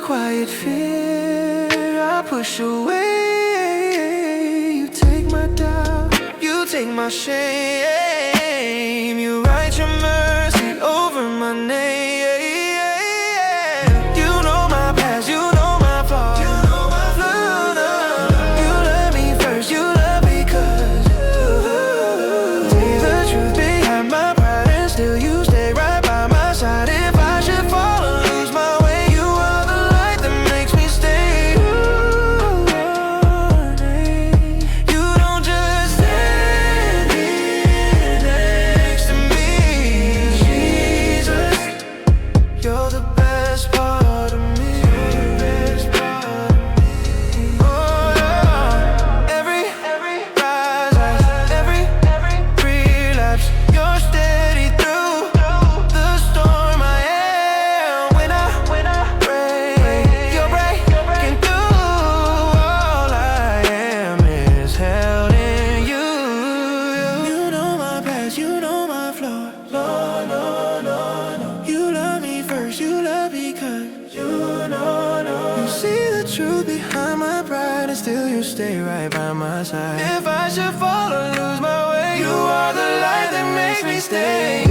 quiet fear I push away. You take my doubt, you take my shame. You write your mercy over my name. You know my past, you know my flaws. You love me first, you love because see the truth behind my pride, and still you stay right by my side. If I should fall or lose my way, you are the light that makes me stay. You don't just stand here next to me, Jesus. You're the best part of me. Oh yeah. Every rise, every relapse, you're steady through the storm. I am when I pray, you're breaking through. All I am is held in you. You know my past, you know my flaws. No. You love me first, you love because you know. You see the truth behind my pride, and still you stay right by my side. If I should fall or lose my way, you are the light that makes me stay.